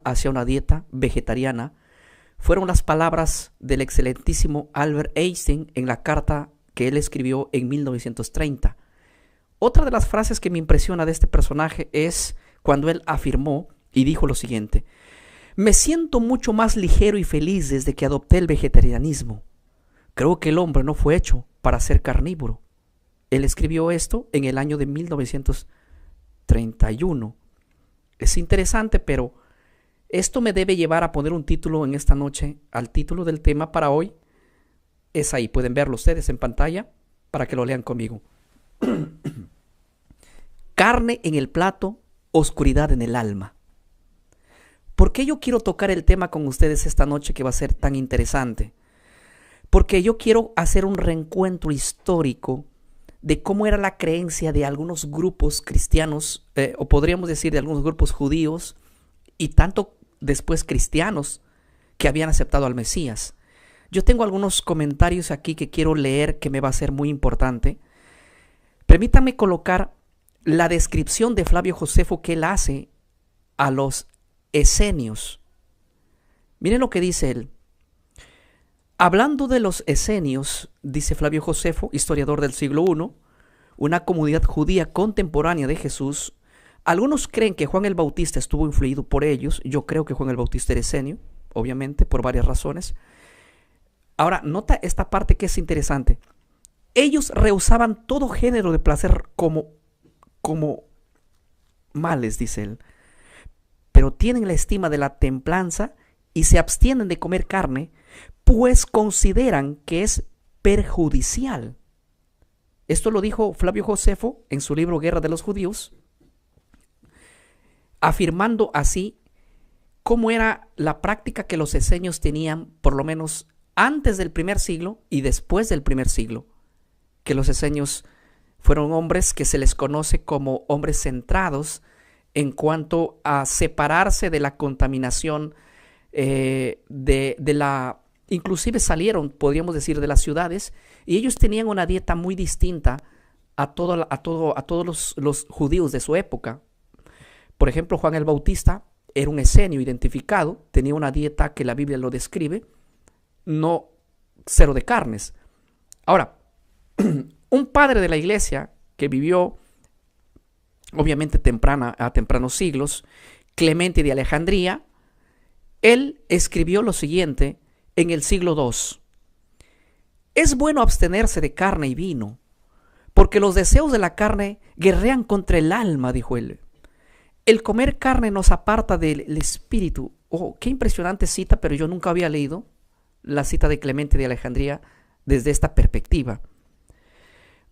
hacia una dieta vegetariana fueron las palabras del excelentísimo Albert Einstein en la carta que él escribió en 1930. Otra de las frases que me impresiona de este personaje es cuando él afirmó y dijo lo siguiente: me siento mucho más ligero y feliz desde que adopté el vegetarianismo. Creo que el hombre no fue hecho para ser carnívoro. Él escribió esto en el año de 1931. Es interesante, pero esto me debe llevar a poner un título en esta noche. Al título del tema para hoy es ahí. Pueden verlo ustedes en pantalla para que lo lean conmigo. Carne en el plato, oscuridad en el alma. ¿Por qué yo quiero tocar el tema con ustedes esta noche que va a ser tan interesante? Porque yo quiero hacer un reencuentro histórico de cómo era la creencia de algunos grupos cristianos, o podríamos decir de algunos grupos judíos, y tanto después cristianos que habían aceptado al Mesías. Yo tengo algunos comentarios aquí que quiero leer que me va a ser muy importante. Permítanme colocar la descripción de Flavio Josefo que él hace a los esenios. Miren lo que dice él. Hablando de los esenios, dice Flavio Josefo, historiador del siglo I, una comunidad judía contemporánea de Jesús, algunos creen que Juan el Bautista estuvo influido por ellos. Yo creo que Juan el Bautista era esenio, obviamente, por varias razones. Ahora, nota esta parte que es interesante. Ellos rehusaban todo género de placer como males, dice él, pero tienen la estima de la templanza y se abstienen de comer carne, pues consideran que es perjudicial. Esto lo dijo Flavio Josefo en su libro Guerra de los Judíos, afirmando así cómo era la práctica que los esenios tenían, por lo menos antes del primer siglo y después del primer siglo, que los esenios fueron hombres que se les conoce como hombres centrados en cuanto a separarse de la contaminación inclusive salieron, podríamos decir, de las ciudades, y ellos tenían una dieta muy distinta a todos los judíos de su época. Por ejemplo, Juan el Bautista era un esenio identificado, tenía una dieta que la Biblia lo describe, no cero de carnes. Ahora, un padre de la iglesia que vivió obviamente a tempranos siglos, Clemente de Alejandría, él escribió lo siguiente en el siglo II. Es bueno abstenerse de carne y vino, porque los deseos de la carne guerrean contra el alma, dijo él. El comer carne nos aparta del espíritu. Oh, qué impresionante cita, pero yo nunca había leído la cita de Clemente de Alejandría desde esta perspectiva.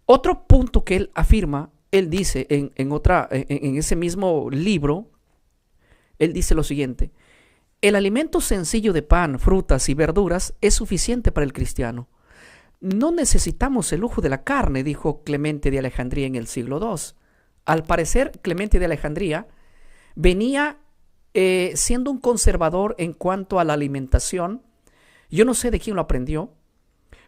Otro punto que él afirma, él dice en ese mismo libro, él dice lo siguiente: el alimento sencillo de pan, frutas y verduras es suficiente para el cristiano. No necesitamos el lujo de la carne, dijo Clemente de Alejandría en el siglo II. Al parecer, Clemente de Alejandría venía siendo un conservador en cuanto a la alimentación. Yo no sé de quién lo aprendió,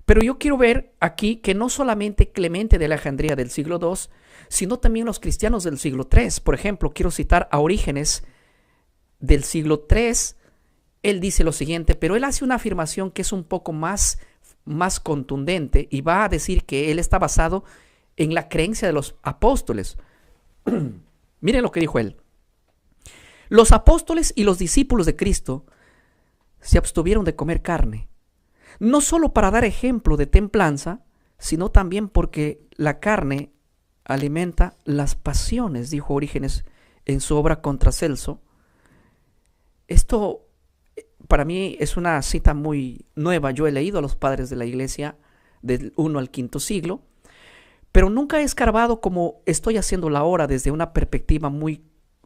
pero yo quiero ver aquí que no solamente Clemente de Alejandría del siglo II, sino también los cristianos del siglo III. Por ejemplo, quiero citar a Orígenes del siglo III. Él dice lo siguiente, pero él hace una afirmación que es un poco más contundente y va a decir que él está basado en la creencia de los apóstoles. Miren lo que dijo él. Los apóstoles y los discípulos de Cristo se abstuvieron de comer carne, no solo para dar ejemplo de templanza, sino también porque la carne alimenta las pasiones, dijo Orígenes en su obra Contra Celso. Esto para mí es una cita muy nueva. Yo he leído a los padres de la iglesia del 1 al 5 siglo, pero nunca he escarbado como estoy haciendo ahora desde una perspectiva muy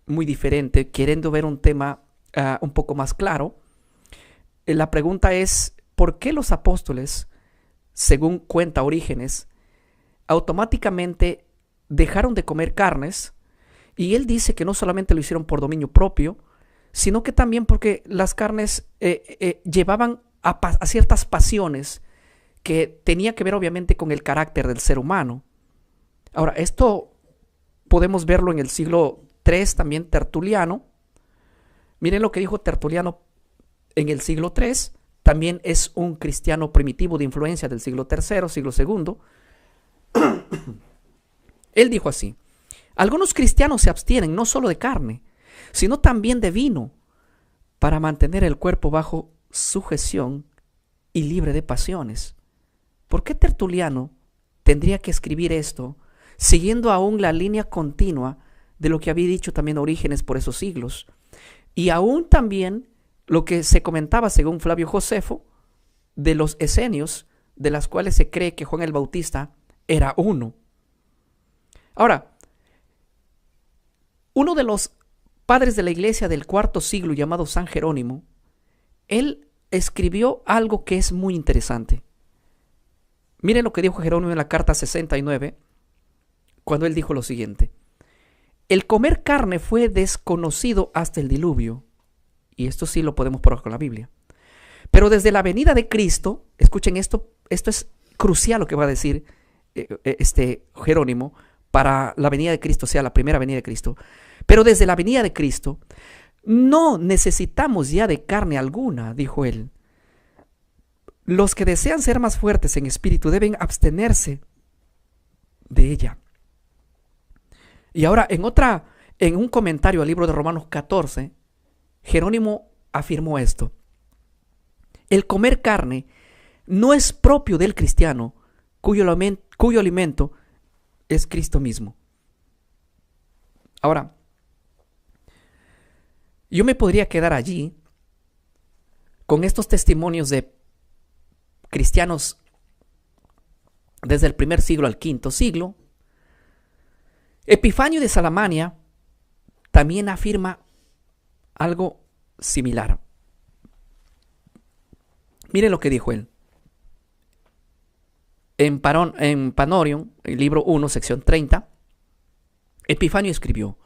diferente, queriendo ver un tema un poco más claro. La pregunta es, ¿por qué los apóstoles, según cuenta Orígenes, automáticamente dejaron de comer carnes? Y él dice que no solamente lo hicieron por dominio propio, sino que también porque las carnes llevaban a ciertas pasiones que tenía que ver obviamente con el carácter del ser humano. Ahora, esto podemos verlo en el siglo III también, Tertuliano, Miren lo que dijo Tertuliano en el siglo III. También es un cristiano primitivo de influencia del siglo III, siglo II. Él dijo así: algunos cristianos se abstienen no solo de carne, sino también de vino, para mantener el cuerpo bajo sujeción y libre de pasiones. ¿Por qué Tertuliano tendría que escribir esto, siguiendo aún la línea continua de lo que había dicho también Orígenes por esos siglos? Y aún también lo que se comentaba, según Flavio Josefo, de los esenios, de las cuales se cree que Juan el Bautista era uno. Ahora, uno de los padres de la iglesia del cuarto siglo, llamado San Jerónimo, él escribió algo que es muy interesante. Miren lo que dijo Jerónimo en la carta 69, cuando él dijo lo siguiente: el comer carne fue desconocido hasta el diluvio, y esto sí lo podemos probar con la Biblia. Pero desde la venida de Cristo, escuchen esto, esto es crucial lo que va a decir Jerónimo, para la venida de Cristo, o sea, la primera venida de Cristo. Pero desde la venida de Cristo, no necesitamos ya de carne alguna, dijo él. Los que desean ser más fuertes en espíritu deben abstenerse de ella. Y ahora, en un comentario al libro de Romanos 14, Jerónimo afirmó esto: el comer carne no es propio del cristiano, cuyo alimento es Cristo mismo. Ahora, yo me podría quedar allí con estos testimonios de cristianos desde el primer siglo al quinto siglo. Epifanio de Salamania también afirma algo similar. Miren lo que dijo él. En Panorion, el libro 1, sección 30, Epifanio escribió: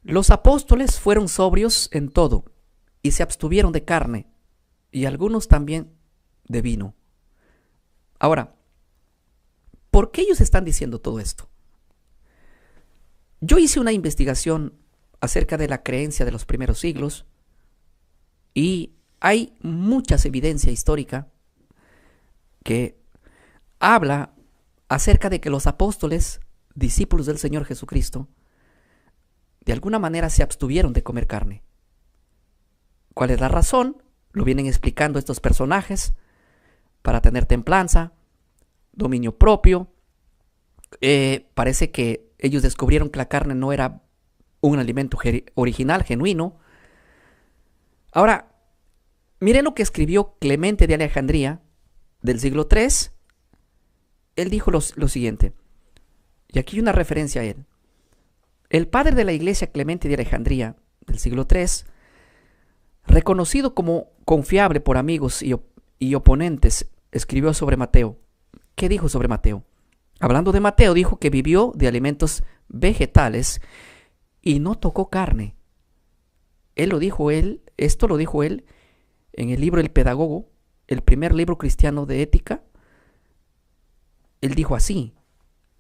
los apóstoles fueron sobrios en todo y se abstuvieron de carne, y algunos también de vino. Ahora, ¿por qué ellos están diciendo todo esto? Yo hice una investigación acerca de la creencia de los primeros siglos y hay mucha evidencia histórica que habla acerca de que los apóstoles, discípulos del Señor Jesucristo, de alguna manera se abstuvieron de comer carne. ¿Cuál es la razón? Lo vienen explicando estos personajes: para tener templanza, dominio propio. Parece que ellos descubrieron que la carne no era un alimento original, genuino. Ahora, miren lo que escribió Clemente de Alejandría, del siglo III. Él dijo lo siguiente, y aquí hay una referencia a él. El padre de la iglesia Clemente de Alejandría, del siglo III, reconocido como confiable por amigos y oponentes, escribió sobre Mateo. ¿Qué dijo sobre Mateo? Hablando de Mateo, dijo que vivió de alimentos vegetales y no tocó carne. Esto lo dijo él en el libro El Pedagogo, el primer libro cristiano de ética. Él dijo así,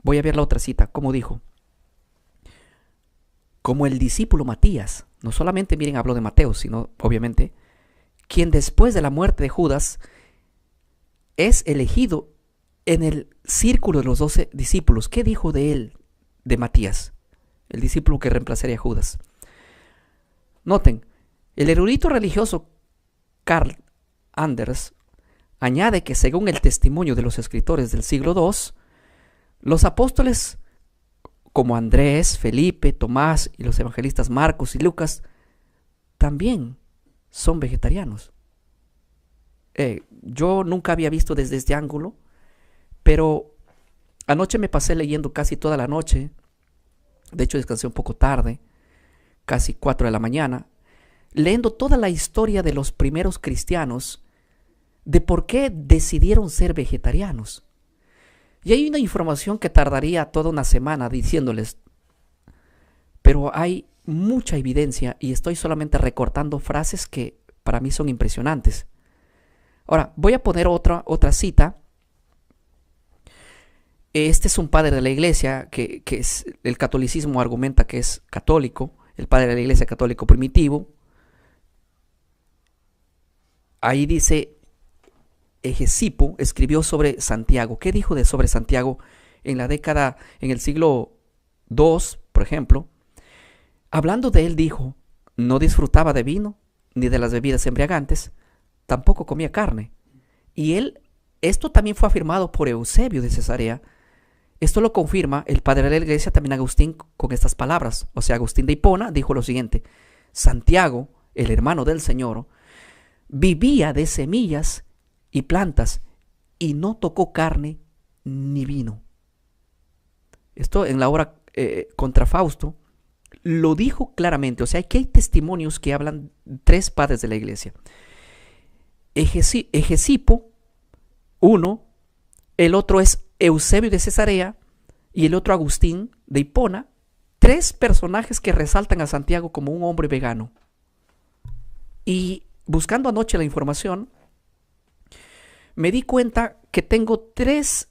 voy a ver la otra cita, ¿cómo dijo? Como el discípulo Matías, no solamente, miren, habló de Mateo, sino, obviamente, quien después de la muerte de Judas es elegido en el círculo de los 12 discípulos. ¿Qué dijo de él, de Matías, el discípulo que reemplazaría a Judas? Noten, el erudito religioso Karl Anders añade que según el testimonio de los escritores del siglo II, los apóstoles como Andrés, Felipe, Tomás y los evangelistas Marcos y Lucas también son vegetarianos. Yo nunca había visto desde este ángulo, pero anoche me pasé leyendo casi toda la noche. De hecho, descansé un poco tarde, casi 4 de la mañana, leyendo toda la historia de los primeros cristianos, de por qué decidieron ser vegetarianos. Y hay una información que tardaría toda una semana diciéndoles, pero hay mucha evidencia y estoy solamente recortando frases que para mí son impresionantes. Ahora, voy a poner otra cita. Este es un padre de la iglesia que el catolicismo argumenta que es católico, el padre de la iglesia católico primitivo, ahí dice, Hegesipo escribió sobre Santiago. ¿Qué dijo sobre Santiago en en el siglo II, por ejemplo? Hablando de él dijo, no disfrutaba de vino, ni de las bebidas embriagantes, tampoco comía carne. Y esto también fue afirmado por Eusebio de Cesarea. Esto lo confirma el padre de la iglesia, también Agustín, con estas palabras. O sea, Agustín de Hipona dijo lo siguiente: Santiago, el hermano del Señor, vivía de semillas y plantas y no tocó carne ni vino. Esto en la obra contra Fausto lo dijo claramente. O sea, aquí hay testimonios que hablan tres padres de la iglesia. Hegesipo, uno, el otro es Eusebio de Cesarea y el otro Agustín de Hipona. Tres personajes que resaltan a Santiago como un hombre vegano. Y buscando anoche la información, me di cuenta que tengo tres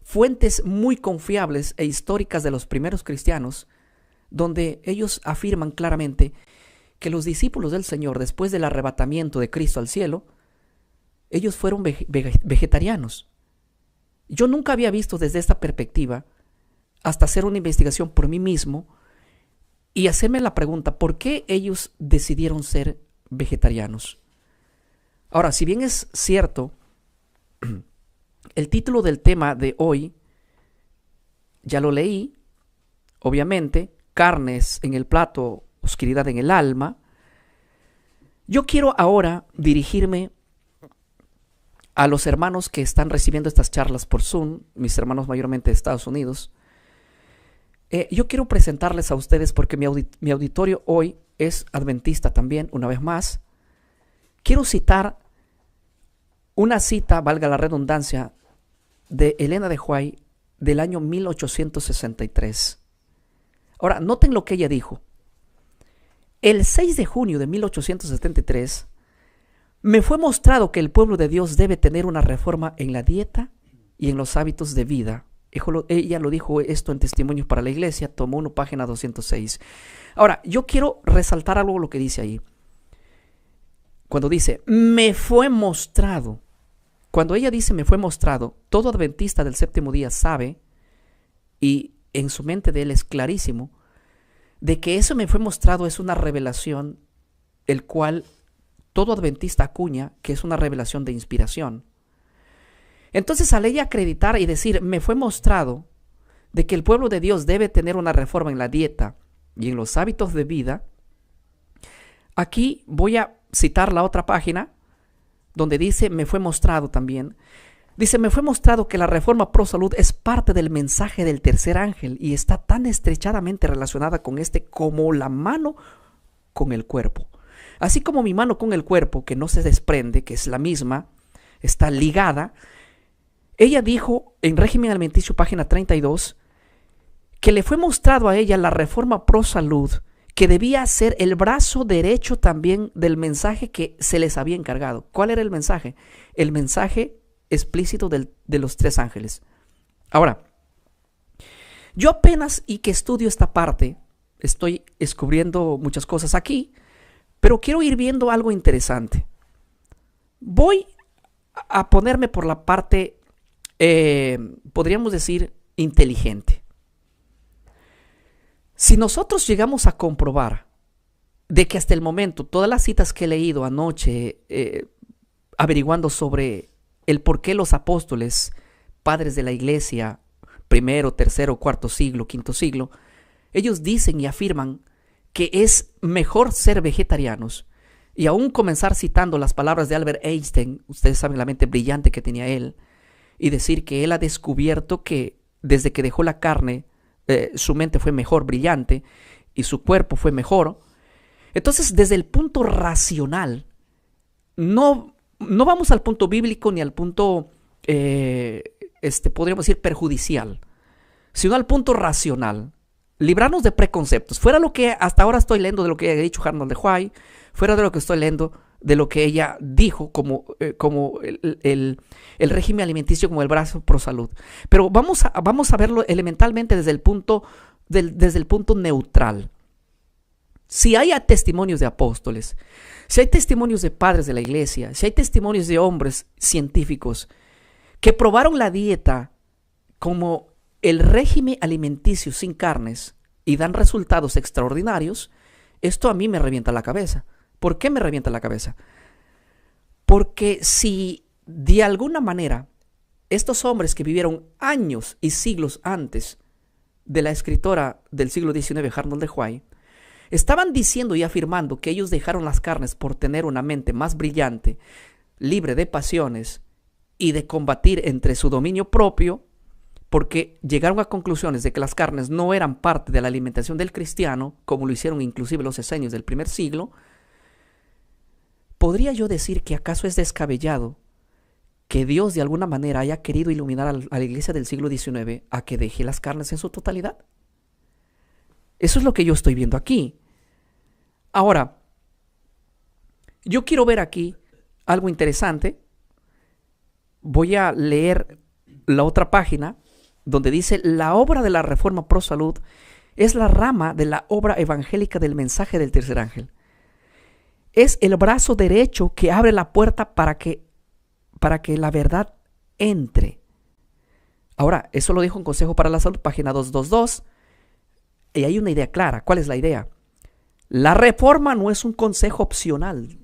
fuentes muy confiables e históricas de los primeros cristianos, donde ellos afirman claramente que los discípulos del Señor, después del arrebatamiento de Cristo al cielo, ellos fueron vegetarianos. Yo nunca había visto desde esta perspectiva hasta hacer una investigación por mí mismo y hacerme la pregunta, ¿por qué ellos decidieron ser vegetarianos? Ahora, si bien es cierto, el título del tema de hoy, ya lo leí, obviamente, carnes en el plato, oscuridad en el alma. Yo quiero ahora dirigirme a los hermanos que están recibiendo estas charlas por Zoom, mis hermanos mayormente de Estados Unidos. Yo quiero presentarles a ustedes, porque mi auditorio hoy es adventista también, una vez más. Quiero citar una cita, valga la redundancia, de Elena de White del año 1863. Ahora, noten lo que ella dijo. El 6 de junio de 1873 me fue mostrado que el pueblo de Dios debe tener una reforma en la dieta y en los hábitos de vida. Ella lo dijo esto en Testimonios para la Iglesia, tomó 1, página 206. Ahora, yo quiero resaltar algo lo que dice ahí. Cuando dice, me fue mostrado. Cuando ella dice, me fue mostrado, todo adventista del séptimo día sabe, y en su mente de él es clarísimo, de que eso me fue mostrado es una revelación, el cual todo adventista acuña que es una revelación de inspiración. Entonces, al ella acreditar y decir, me fue mostrado de que el pueblo de Dios debe tener una reforma en la dieta y en los hábitos de vida, aquí voy a citar la otra página donde dice, me fue mostrado también. Dice, me fue mostrado que la reforma pro salud es parte del mensaje del tercer ángel y está tan estrechadamente relacionada con este como la mano con el cuerpo. Así como mi mano con el cuerpo, que no se desprende, que es la misma, está ligada. Ella dijo en Régimen Alimenticio, página 32, que le fue mostrado a ella la reforma pro salud, que debía ser el brazo derecho también del mensaje que se les había encargado. ¿Cuál era el mensaje? El mensaje explícito de los tres ángeles. Ahora, yo apenas y que estudio esta parte, estoy descubriendo muchas cosas aquí, pero quiero ir viendo algo interesante. Voy a ponerme por la parte, podríamos decir, inteligente. Si nosotros llegamos a comprobar de que hasta el momento, todas las citas que he leído anoche, averiguando sobre el por qué los apóstoles, padres de la iglesia, primero, tercero, cuarto siglo, quinto siglo, ellos dicen y afirman que es mejor ser vegetarianos. Y aún comenzar citando las palabras de Albert Einstein, ustedes saben la mente brillante que tenía él, y decir que él ha descubierto que desde que dejó la carne, su mente fue mejor, brillante, y su cuerpo fue mejor. Entonces, desde el punto racional, no vamos al punto bíblico ni al punto, podríamos decir, perjudicial, sino al punto racional. Librarnos de preconceptos. Fuera lo que hasta ahora estoy leyendo de lo que ha dicho Arnold de White, fuera de lo que estoy leyendo de lo que ella dijo como el régimen alimenticio como el brazo pro salud. Pero vamos a verlo elementalmente desde el punto neutral. Si hay testimonios de apóstoles, si hay testimonios de padres de la iglesia, si hay testimonios de hombres científicos que probaron la dieta como el régimen alimenticio sin carnes y dan resultados extraordinarios, esto a mí me revienta la cabeza. ¿Por qué me revienta la cabeza? Porque si de alguna manera estos hombres que vivieron años y siglos antes de la escritora del siglo XIX, Arnold de Huay, estaban diciendo y afirmando que ellos dejaron las carnes por tener una mente más brillante, libre de pasiones y de combatir entre su dominio propio, porque llegaron a conclusiones de que las carnes no eran parte de la alimentación del cristiano, como lo hicieron inclusive los esenios del primer siglo. ¿Podría yo decir que acaso es descabellado que Dios de alguna manera haya querido iluminar a la iglesia del siglo XIX a que deje las carnes en su totalidad? Eso es lo que yo estoy viendo aquí. Ahora, yo quiero ver aquí algo interesante. Voy a leer la otra página donde dice: la obra de la Reforma Pro Salud es la rama de la obra evangélica del mensaje del tercer ángel. Es el brazo derecho que abre la puerta para que la verdad entre. Ahora, eso lo dijo en Consejo para la Salud, página 222. Y hay una idea clara. ¿Cuál es la idea? La reforma no es un consejo opcional,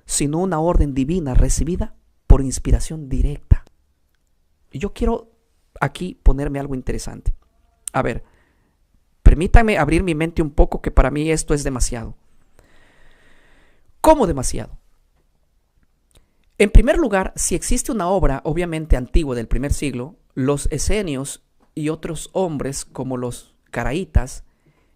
sino una orden divina recibida por inspiración directa. Y yo quiero aquí ponerme algo interesante. A ver, permítanme abrir mi mente un poco, que para mí esto es demasiado. ¿Cómo demasiado? En primer lugar, si existe una obra obviamente antigua del primer siglo, los esenios y otros hombres como los caraítas,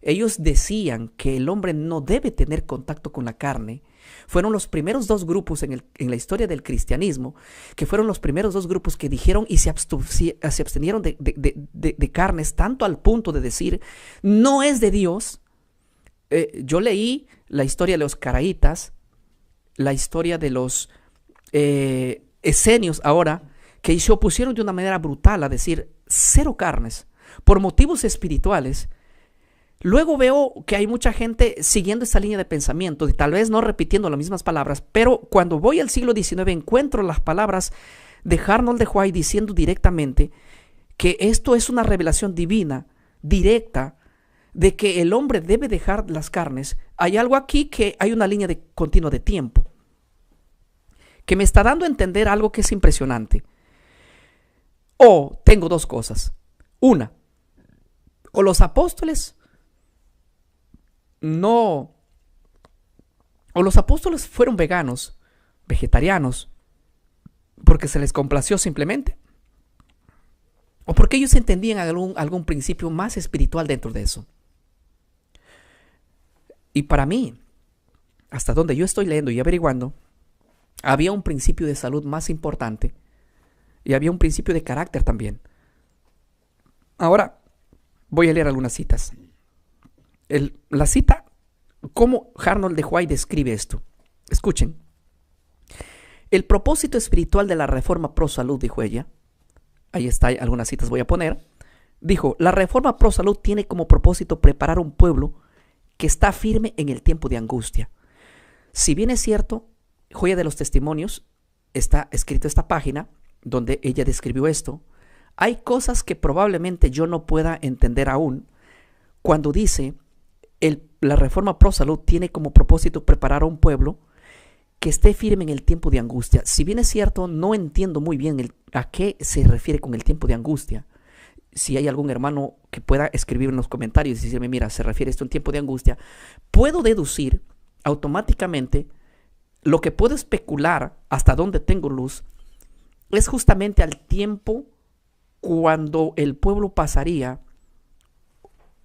ellos decían que el hombre no debe tener contacto con la carne. Fueron los primeros dos grupos en la historia del cristianismo, que fueron los primeros dos grupos que dijeron y se abstenieron de carnes, tanto al punto de decir, no es de Dios. Yo leí la historia de los caraítas, la historia de los esenios ahora, que se opusieron de una manera brutal a decir cero carnes, por motivos espirituales. Luego veo que hay mucha gente siguiendo esta línea de pensamiento, y tal vez no repitiendo las mismas palabras, pero cuando voy al siglo XIX encuentro las palabras de Arnold de Huay diciendo directamente que esto es una revelación divina, directa, de que el hombre debe dejar las carnes. Hay algo aquí, que hay una línea continua de tiempo, que me está dando a entender algo que es impresionante. O tengo dos cosas. Una, o los apóstoles fueron veganos, vegetarianos, porque se les complació simplemente, o porque ellos entendían algún principio más espiritual dentro de eso. Y para mí, hasta donde yo estoy leyendo y averiguando, había un principio de salud más importante y había un principio de carácter también. Ahora voy a leer algunas citas. La cita, cómo Arnold de Huay describe esto. Escuchen. El propósito espiritual de la Reforma Pro Salud, dijo ella, ahí está, algunas citas voy a poner, dijo: la Reforma Pro Salud tiene como propósito preparar un pueblo que está firme en el tiempo de angustia. Si bien es cierto, Joya de los Testimonios, está escrito esta página donde ella describió esto, hay cosas que probablemente yo no pueda entender aún cuando dice la Reforma Pro Salud tiene como propósito preparar a un pueblo que esté firme en el tiempo de angustia. Si bien es cierto, no entiendo muy bien a qué se refiere con el tiempo de angustia. Si hay algún hermano que pueda escribir en los comentarios y decirme, mira, se refiere esto a un tiempo de angustia, puedo deducir automáticamente. Lo que puedo especular, hasta donde tengo luz, es justamente al tiempo cuando el pueblo pasaría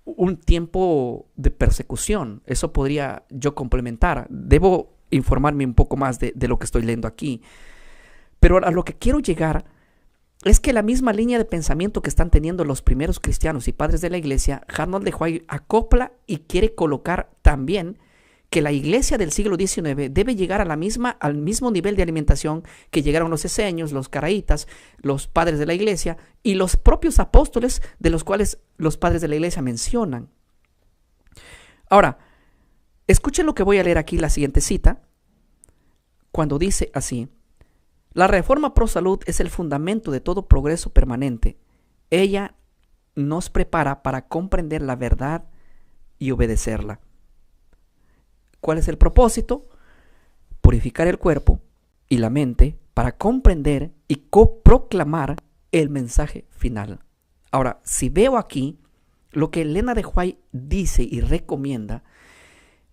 un tiempo de persecución. Eso podría yo complementar. Debo informarme un poco más de lo que estoy leyendo aquí. Pero a lo que quiero llegar es que la misma línea de pensamiento que están teniendo los primeros cristianos y padres de la iglesia, Arnold de Huay acopla y quiere colocar también que la iglesia del siglo XIX debe llegar al mismo nivel de alimentación que llegaron los esenios, los caraítas, los padres de la iglesia y los propios apóstoles, de los cuales los padres de la iglesia mencionan. Ahora, Escuchen lo que voy a leer aquí, la siguiente cita, cuando dice así: la reforma pro salud es el fundamento de todo progreso permanente. Ella nos prepara para comprender la verdad y obedecerla. ¿Cuál es el propósito? Purificar el cuerpo y la mente para comprender y proclamar el mensaje final. Ahora, si veo aquí, lo que Elena de White dice y recomienda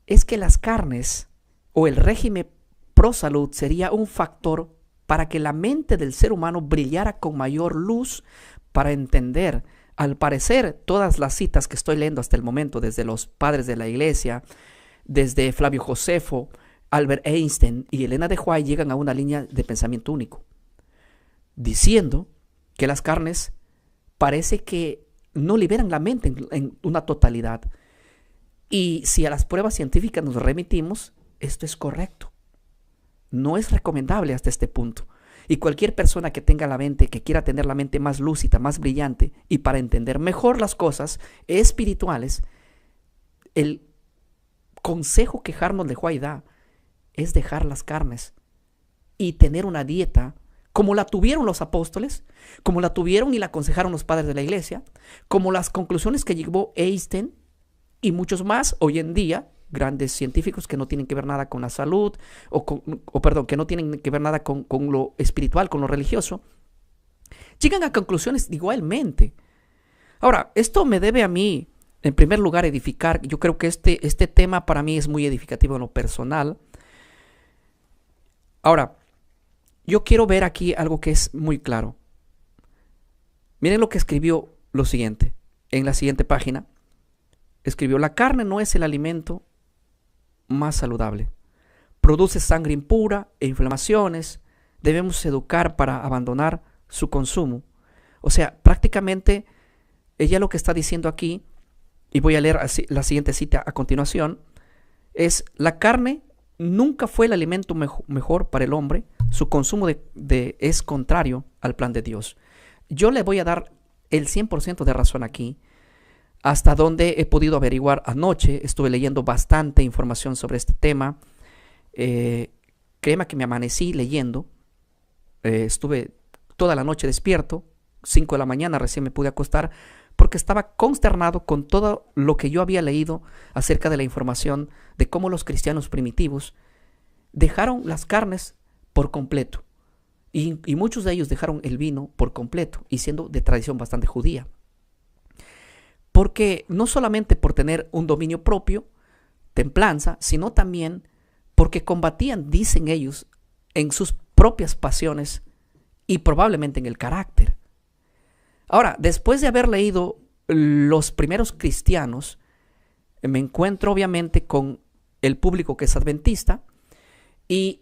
es que las carnes o el régimen pro salud sería un factor para que la mente del ser humano brillara con mayor luz para entender. Al parecer, todas las citas que estoy leyendo hasta el momento, desde los padres de la iglesia, desde Flavio Josefo, Albert Einstein y Elena de White, llegan a una línea de pensamiento único, diciendo que las carnes parece que no liberan la mente en una totalidad. Y si a las pruebas científicas nos remitimos, esto es correcto. No es recomendable hasta este punto. Y cualquier persona que tenga la mente, que quiera tener la mente más lúcida, más brillante, y para entender mejor las cosas espirituales, el consejo que Arnold de White da es dejar las carnes y tener una dieta como la tuvieron los apóstoles, como la tuvieron y la aconsejaron los padres de la iglesia, como las conclusiones que llegó Einstein y muchos más hoy en día, grandes científicos que no tienen que ver nada con la salud, que no tienen que ver nada con lo espiritual, con lo religioso, llegan a conclusiones igualmente. Ahora, esto me debe a mí, en primer lugar, edificar. Yo creo que este tema para mí es muy edificativo en lo personal. Ahora, yo quiero ver aquí algo que es muy claro. Miren lo que escribió lo siguiente, en la siguiente página. Escribió: la carne no es el alimento más saludable. Produce sangre impura e inflamaciones. Debemos educar para abandonar su consumo. O sea, prácticamente ella lo que está diciendo aquí, y voy a leer la siguiente cita a continuación, es: la carne nunca fue el alimento mejor para el hombre. Su consumo es contrario al plan de Dios. Yo le voy a dar el 100% de razón aquí. Hasta donde he podido averiguar anoche, estuve leyendo bastante información sobre este tema. Créeme que me amanecí leyendo. Estuve toda la noche despierto. 5 de la mañana recién me pude acostar porque estaba consternado con todo lo que yo había leído acerca de la información de cómo los cristianos primitivos dejaron las carnes por completo. Y muchos de ellos dejaron el vino por completo, y siendo de tradición bastante judía. Porque no solamente por tener un dominio propio, templanza, sino también porque combatían, dicen ellos, en sus propias pasiones y probablemente en el carácter. Ahora, después de haber leído los primeros cristianos, me encuentro obviamente con el público que es adventista, y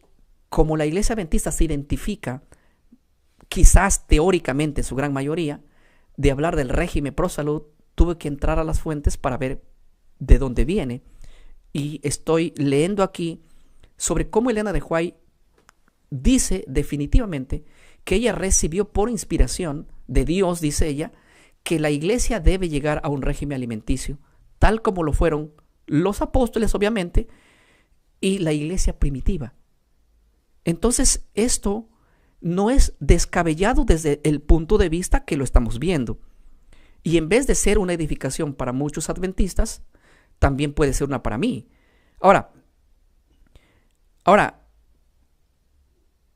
como la iglesia adventista se identifica, quizás teóricamente en su gran mayoría, de hablar del régimen pro salud, tuve que entrar a las fuentes para ver de dónde viene. Y estoy leyendo aquí sobre cómo Elena de White dice definitivamente que ella recibió por inspiración de Dios, dice ella, que la iglesia debe llegar a un régimen alimenticio, tal como lo fueron los apóstoles, obviamente, y la iglesia primitiva. Entonces, esto no es descabellado desde el punto de vista que lo estamos viendo. Y en vez de ser una edificación para muchos adventistas, también puede ser una para mí. Ahora,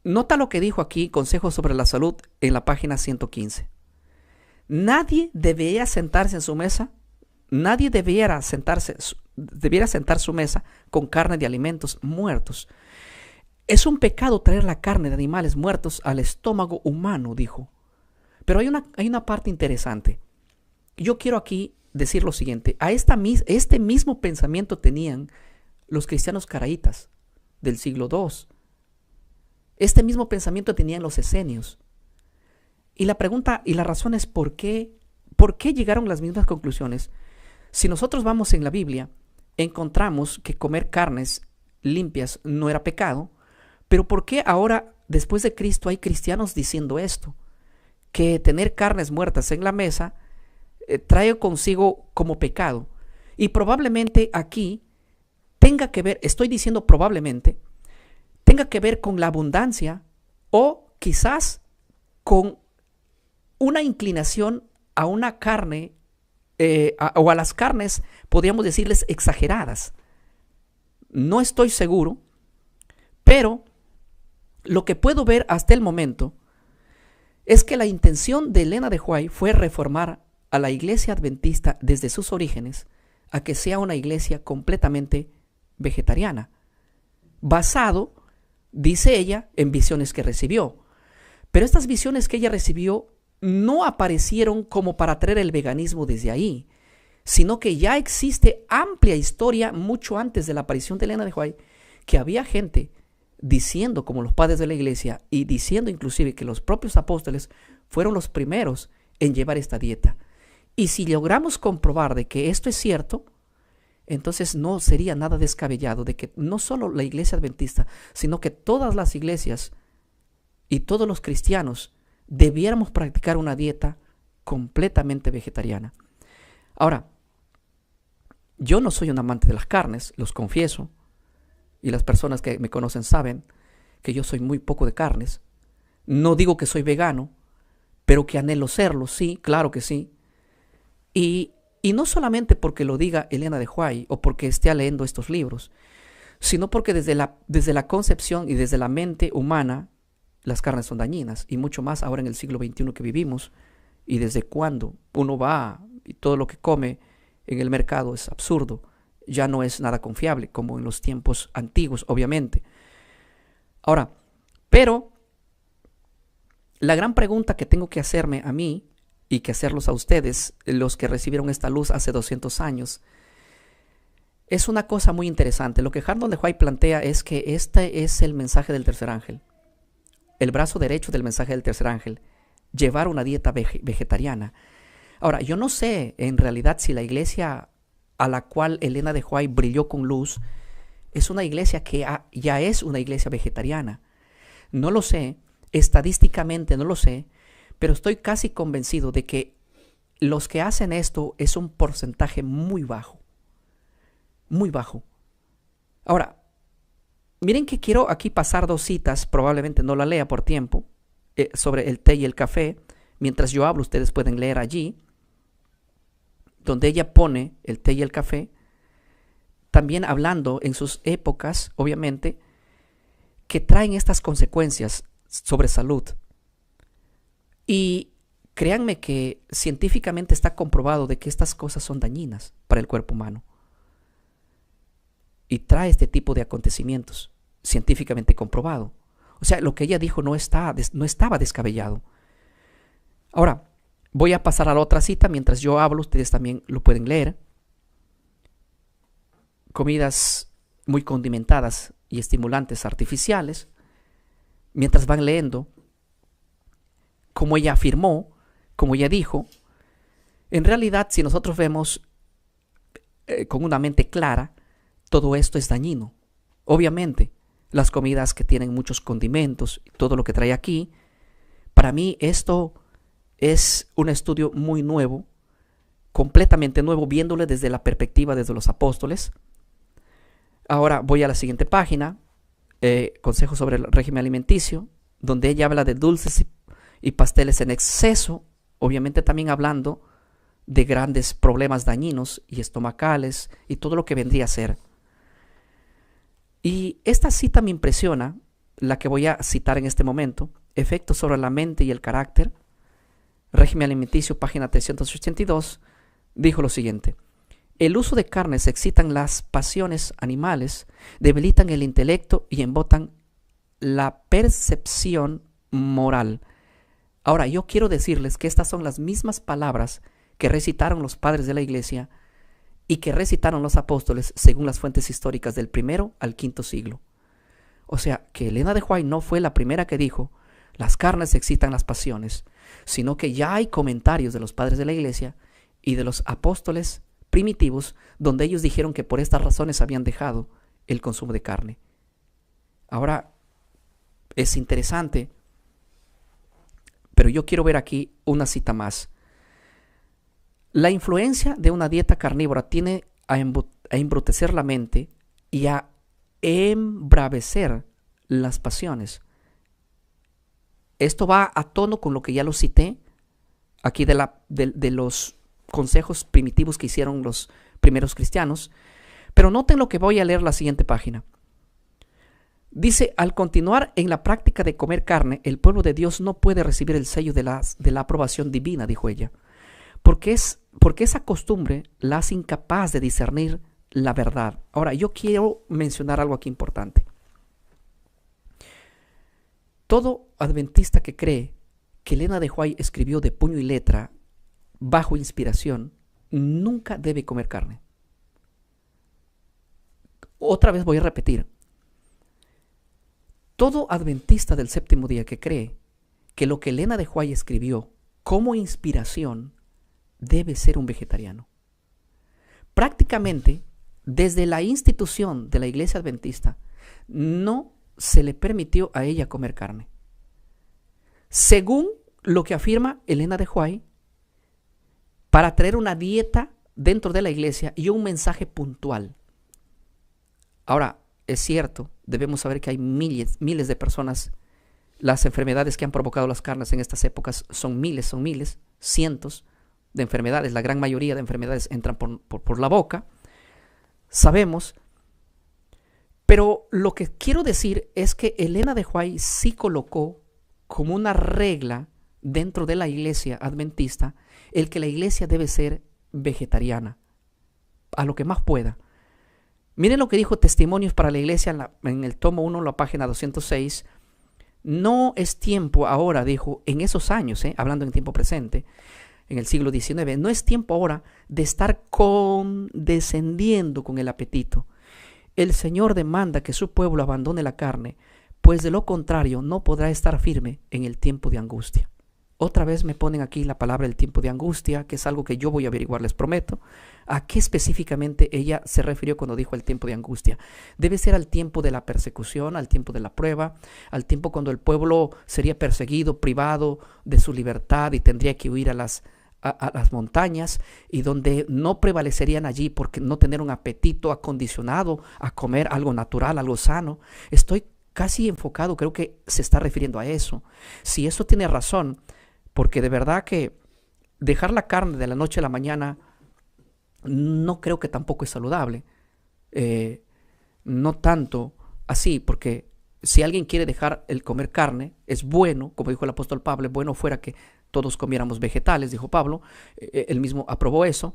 nota lo que dijo aquí, Consejos sobre la Salud, en la página 115. Nadie debería sentarse en su mesa, debiera sentar su mesa con carne de alimentos muertos. Es un pecado traer la carne de animales muertos al estómago humano, dijo. Pero hay una parte interesante. Yo quiero aquí decir lo siguiente. Este mismo pensamiento tenían los cristianos caraítas del siglo II. Este mismo pensamiento tenían los esenios. Y la pregunta y la razón es ¿por qué llegaron las mismas conclusiones? Si nosotros vamos en la Biblia, encontramos que comer carnes limpias no era pecado, pero ¿por qué ahora, después de Cristo, hay cristianos diciendo esto? Que tener carnes muertas en la mesa trae consigo como pecado. Y probablemente aquí tenga que ver, estoy diciendo probablemente, tenga que ver con la abundancia o quizás con una inclinación a una carne o a las carnes, podríamos decirles exageradas. No estoy seguro, pero lo que puedo ver hasta el momento es que la intención de Elena de White fue reformar a la iglesia adventista desde sus orígenes a que sea una iglesia completamente vegetariana, basado, dice ella, en visiones que recibió. Pero estas visiones que ella recibió no aparecieron como para traer el veganismo desde ahí, sino que ya existe amplia historia mucho antes de la aparición de Elena de White, que había gente diciendo, como los padres de la iglesia, y diciendo inclusive que los propios apóstoles fueron los primeros en llevar esta dieta. Y si logramos comprobar de que esto es cierto, entonces no sería nada descabellado de que no solo la iglesia adventista, sino que todas las iglesias y todos los cristianos debiéramos practicar una dieta completamente vegetariana. Ahora, yo no soy un amante de las carnes, los confieso, y las personas que me conocen saben que yo soy muy poco de carnes. No digo que soy vegano, pero que anhelo serlo, sí, claro que sí. Y no solamente porque lo diga Elena de White o porque esté leyendo estos libros, sino porque desde la concepción y desde la mente humana, las carnes son dañinas, y mucho más ahora en el siglo XXI que vivimos, y desde cuando uno va y todo lo que come en el mercado es absurdo, ya no es nada confiable, como en los tiempos antiguos, obviamente. Ahora, pero la gran pregunta que tengo que hacerme a mí y que hacerlos a ustedes, los que recibieron esta luz hace 200 años, es una cosa muy interesante. Lo que Hardon de White plantea es que este es el mensaje del tercer ángel, el brazo derecho del mensaje del tercer ángel, llevar una dieta vegetariana. Ahora, yo no sé en realidad si la iglesia a la cual Elena de White brilló con luz es una iglesia que ya es una iglesia vegetariana. No lo sé, estadísticamente no lo sé, pero estoy casi convencido de que los que hacen esto es un porcentaje muy bajo. Muy bajo. Ahora, miren que quiero aquí pasar dos citas, probablemente no la lea por tiempo, sobre el té y el café. Mientras yo hablo, ustedes pueden leer allí, donde ella pone el té y el café, también hablando en sus épocas, obviamente, que traen estas consecuencias sobre salud. Y créanme que científicamente está comprobado de que estas cosas son dañinas para el cuerpo humano. Y trae este tipo de acontecimientos, científicamente comprobado. O sea, lo que ella dijo no estaba descabellado. Ahora, voy a pasar a la otra cita. Mientras yo hablo, ustedes también lo pueden leer. Comidas muy condimentadas y estimulantes artificiales. Mientras van leyendo, como ella afirmó, como ella dijo, en realidad, si nosotros vemos con una mente clara, todo esto es dañino. Obviamente, las comidas que tienen muchos condimentos, todo lo que trae aquí, para mí esto es un estudio muy nuevo, completamente nuevo, viéndole desde la perspectiva desde los apóstoles. Ahora voy a la siguiente página, consejos sobre el régimen alimenticio, donde ella habla de dulces y pasteles en exceso, obviamente también hablando de grandes problemas dañinos y estomacales y todo lo que vendría a ser. Y esta cita me impresiona, la que voy a citar en este momento, efectos sobre la mente y el carácter, régimen alimenticio, página 382, dijo lo siguiente: el uso de carnes excitan las pasiones animales, debilitan el intelecto y embotan la percepción moral. Ahora, yo quiero decirles que estas son las mismas palabras que recitaron los padres de la iglesia y que recitaron los apóstoles según las fuentes históricas del primero al quinto siglo. O sea, que Elena de White no fue la primera que dijo las carnes excitan las pasiones, sino que ya hay comentarios de los padres de la iglesia y de los apóstoles primitivos donde ellos dijeron que por estas razones habían dejado el consumo de carne. Ahora, es interesante, pero yo quiero ver aquí una cita más. La influencia de una dieta carnívora tiene a embrutecer la mente y a embravecer las pasiones. Esto va a tono con lo que ya lo cité aquí de los consejos primitivos que hicieron los primeros cristianos. Pero noten lo que voy a leer la siguiente página. Dice, al continuar en la práctica de comer carne, el pueblo de Dios no puede recibir el sello de la aprobación divina, dijo ella, porque esa costumbre la hace incapaz de discernir la verdad. Ahora, yo quiero mencionar algo aquí importante. Todo adventista que cree que Elena de White escribió de puño y letra bajo inspiración, nunca debe comer carne. Otra vez voy a repetir. Todo adventista del séptimo día que cree que lo que Elena de White escribió como inspiración debe ser un vegetariano. Prácticamente, desde la institución de la Iglesia Adventista, no se le permitió a ella comer carne. Según lo que afirma Elena de White, para traer una dieta dentro de la iglesia y un mensaje puntual. Ahora, es cierto, debemos saber que hay miles de personas. Las enfermedades que han provocado las carnes en estas épocas son miles, cientos de enfermedades. La gran mayoría de enfermedades entran por la boca. Sabemos. Pero lo que quiero decir es que Elena de White sí colocó como una regla dentro de la iglesia adventista el que la iglesia debe ser vegetariana, a lo que más pueda. Miren lo que dijo Testimonios para la Iglesia en el tomo 1, la página 206. No es tiempo ahora, dijo, en esos años, hablando en tiempo presente, en el siglo XIX, no es tiempo ahora de estar condescendiendo con el apetito. El Señor demanda que su pueblo abandone la carne, pues de lo contrario no podrá estar firme en el tiempo de angustia. Otra vez me ponen aquí la palabra el tiempo de angustia, que es algo que yo voy a averiguar, les prometo. ¿A qué específicamente ella se refirió cuando dijo el tiempo de angustia? Debe ser al tiempo de la persecución, al tiempo de la prueba, al tiempo cuando el pueblo sería perseguido, privado de su libertad y tendría que huir a las montañas, y donde no prevalecerían allí porque no tener un apetito acondicionado a comer algo natural, algo sano. Estoy casi enfocado, creo que se está refiriendo a eso. Si eso tiene razón, porque de verdad que dejar la carne de la noche a la mañana no creo que tampoco es saludable. No tanto así, porque si alguien quiere dejar el comer carne, es bueno, como dijo el apóstol Pablo, bueno fuera que todos comiéramos vegetales, dijo Pablo, él mismo aprobó eso,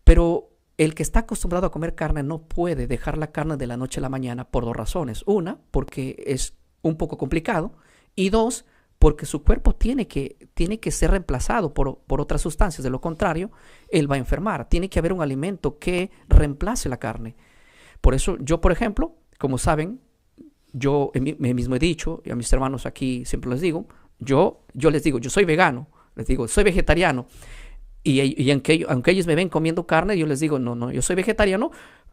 pero el que está acostumbrado a comer carne no puede dejar la carne de la noche a la mañana por dos razones. Una, porque es un poco complicado, y dos, porque su cuerpo tiene que ser reemplazado por otras sustancias. De lo contrario, él va a enfermar. Tiene que haber un alimento que reemplace la carne. Por eso yo, por ejemplo, como saben, yo mismo he dicho, y a mis hermanos aquí siempre les digo, yo les digo, yo soy vegano, les digo, soy vegetariano. Y aunque ellos me ven comiendo carne, yo les digo, no, yo soy vegetariano,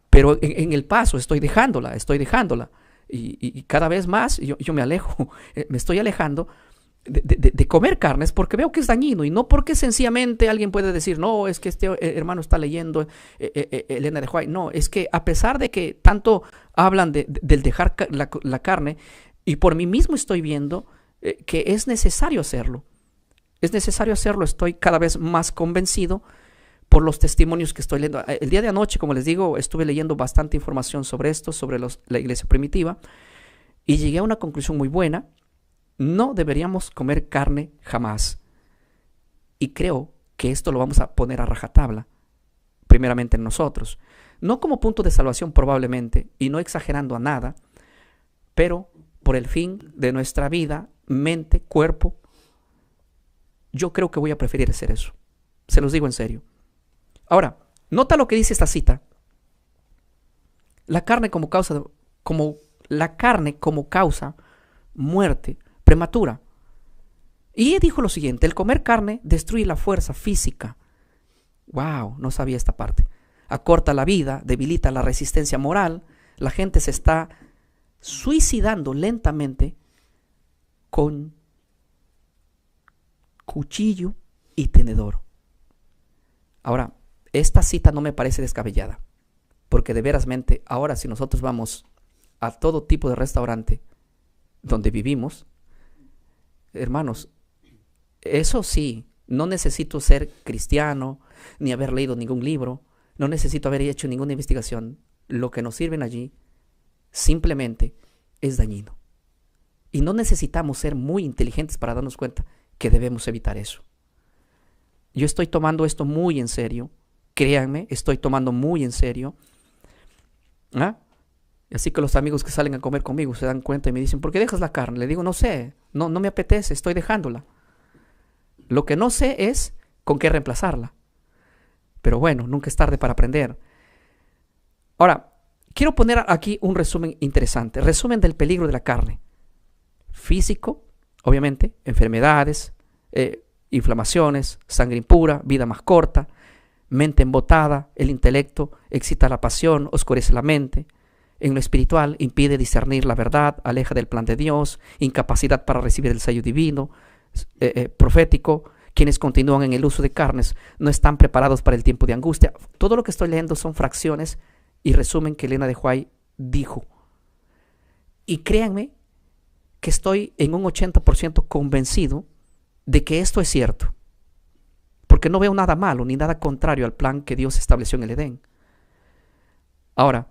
pero en el paso estoy dejándola. Y cada vez más yo me alejo, me estoy alejando de comer carnes porque veo que es dañino, y no porque sencillamente alguien puede decir, no, es que este hermano está leyendo Elena de White. No, es que a pesar de que tanto hablan del dejar la carne, y por mí mismo estoy viendo que es necesario hacerlo. Es necesario hacerlo, estoy cada vez más convencido por los testimonios que estoy leyendo. El día de anoche, como les digo, estuve leyendo bastante información sobre esto, sobre la iglesia primitiva, y llegué a una conclusión muy buena. No deberíamos comer carne jamás. Y creo que esto lo vamos a poner a rajatabla, primeramente en nosotros. No como punto de salvación probablemente, y no exagerando a nada, pero por el fin de nuestra vida, mente, cuerpo, yo creo que voy a preferir hacer eso. Se los digo en serio. Ahora, nota lo que dice esta cita. La carne como causa muerte prematura. Y ella dijo lo siguiente: el comer carne destruye la fuerza física. Wow, no sabía esta parte. Acorta la vida, debilita la resistencia moral. La gente se está suicidando lentamente con cuchillo y tenedor. Ahora, esta cita no me parece descabellada. Porque de verasmente, ahora si nosotros vamos a todo tipo de restaurante donde vivimos, hermanos, eso sí, no necesito ser cristiano, ni haber leído ningún libro, no necesito haber hecho ninguna investigación. Lo que nos sirven allí simplemente es dañino. Y no necesitamos ser muy inteligentes para darnos cuenta que debemos evitar eso. Yo estoy tomando esto muy en serio. Créanme, estoy tomando muy en serio. ¿Ah? Así que los amigos que salen a comer conmigo se dan cuenta y me dicen, ¿por qué dejas la carne? Le digo, no sé, no me apetece, estoy dejándola. Lo que no sé es con qué reemplazarla. Pero bueno, nunca es tarde para aprender. Ahora, quiero poner aquí un resumen interesante. Resumen del peligro de la carne. Físico, obviamente, enfermedades, inflamaciones, sangre impura, vida más corta, mente embotada, el intelecto excita la pasión, oscurece la mente. En lo espiritual, impide discernir la verdad, aleja del plan de Dios, incapacidad para recibir el sello divino, profético. Quienes continúan en el uso de carnes no están preparados para el tiempo de angustia. Todo lo que estoy leyendo son fracciones y resumen que Elena de White dijo. Y créanme que estoy en un 80% convencido de que esto es cierto. Porque no veo nada malo ni nada contrario al plan que Dios estableció en el Edén. Ahora,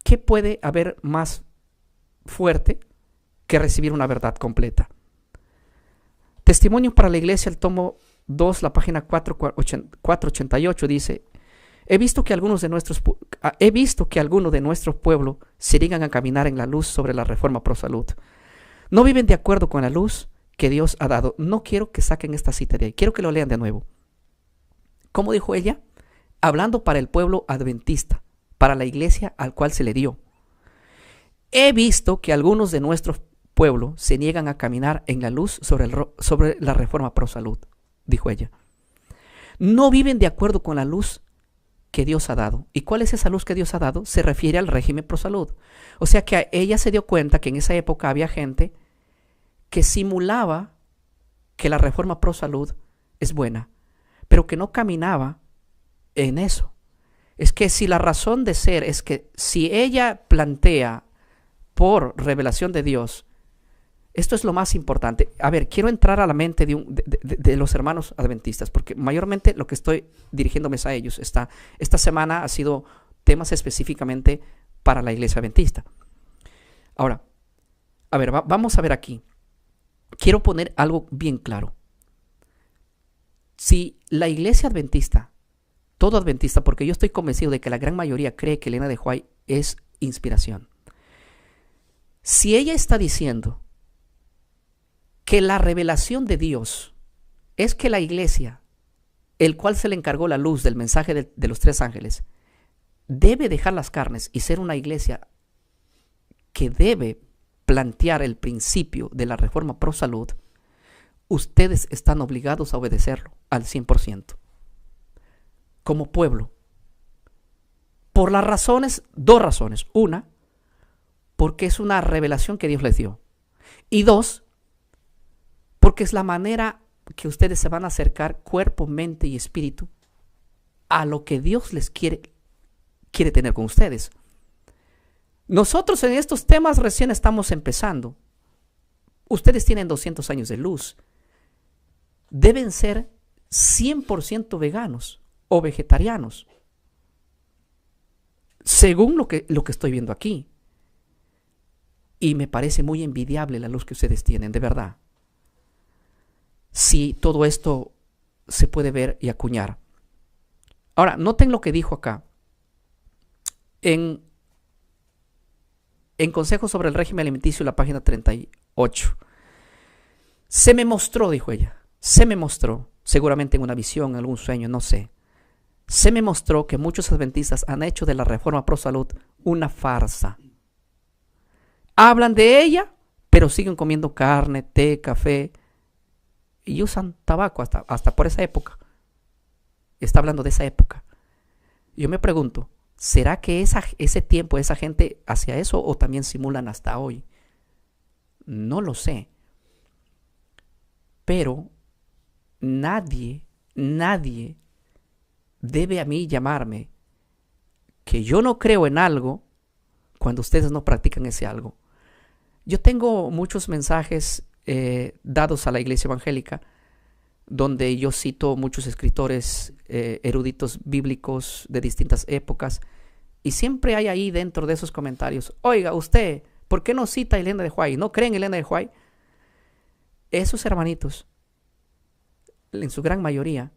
¿qué puede haber más fuerte que recibir una verdad completa? Testimonio para la Iglesia, el tomo 2, la página 488 dice: He visto que algunos de nuestros pueblos se niegan a caminar en la luz sobre la reforma pro salud. No viven de acuerdo con la luz que Dios ha dado. No quiero que saquen esta cita de ahí. Quiero que lo lean de nuevo. ¿Cómo dijo ella? Hablando para el pueblo adventista, para la iglesia al cual se le dio. He visto que algunos de nuestros pueblos se niegan a caminar en la luz sobre la reforma pro salud, dijo ella. No viven de acuerdo con la luz que Dios ha dado. ¿Y cuál es esa luz que Dios ha dado? Se refiere al régimen pro salud. O sea que ella se dio cuenta que en esa época había gente que simulaba que la reforma pro salud es buena, pero que no caminaba en eso. Es que si la razón de ser es que si ella plantea por revelación de Dios, esto es lo más importante. A ver, quiero entrar a la mente de los hermanos adventistas, porque mayormente lo que estoy dirigiéndome es a ellos. Esta semana ha sido temas específicamente para la iglesia adventista. Ahora, a ver, vamos a ver aquí. Quiero poner algo bien claro. Si la iglesia adventista, todo adventista, porque yo estoy convencido de que la gran mayoría cree que Elena de White es inspiración. Si ella está diciendo que la revelación de Dios es que la iglesia, el cual se le encargó la luz del mensaje de los tres ángeles, debe dejar las carnes y ser una iglesia que debe plantear el principio de la reforma pro salud, ustedes están obligados a obedecerlo al 100%. Como pueblo. Por las razones, dos razones. Una, porque es una revelación que Dios les dio. Y dos, porque es la manera que ustedes se van a acercar cuerpo, mente y espíritu a lo que Dios les quiere tener con ustedes. Nosotros en estos temas recién estamos empezando. Ustedes tienen 200 años de luz. Deben ser 100% veganos o vegetarianos, según lo que estoy viendo aquí. Y me parece muy envidiable la luz que ustedes tienen, de verdad. Si todo esto se puede ver y acuñar. Ahora, noten lo que dijo acá. En Consejos sobre el régimen alimenticio, la página 38. Se me mostró, dijo ella, se me mostró, seguramente en una visión, en algún sueño, no sé. Se me mostró que muchos adventistas han hecho de la reforma pro salud una farsa. Hablan de ella, pero siguen comiendo carne, té, café y usan tabaco hasta por esa época. Está hablando de esa época. Yo me pregunto, ¿será que ese tiempo esa gente hacía eso o también simulan hasta hoy? No lo sé. Pero nadie debe a mí llamarme que yo no creo en algo cuando ustedes no practican ese algo. Yo tengo muchos mensajes dados a la iglesia evangélica donde yo cito muchos escritores eruditos bíblicos de distintas épocas, y siempre hay ahí dentro de esos comentarios: oiga, usted, ¿por qué no cita a Elena de White? ¿No creen en Elena de White? Esos hermanitos, en su gran mayoría,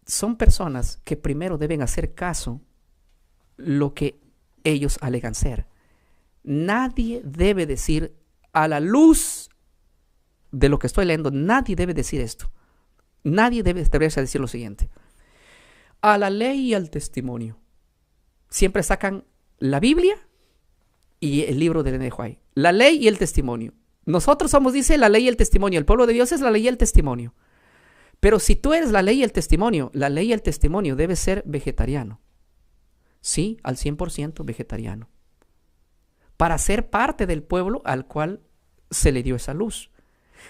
son personas que primero deben hacer caso lo que ellos alegan ser. Nadie debe decir, a la luz de lo que estoy leyendo, nadie debe decir esto. Nadie debe atreverse a decir lo siguiente: a la ley y al testimonio. Siempre sacan la Biblia y el libro de Elena de White. La ley y el testimonio. Nosotros somos, dice, la ley y el testimonio. El pueblo de Dios es la ley y el testimonio. Pero si tú eres la ley y el testimonio debe ser vegetariano. Sí, al 100% vegetariano. Para ser parte del pueblo al cual se le dio esa luz.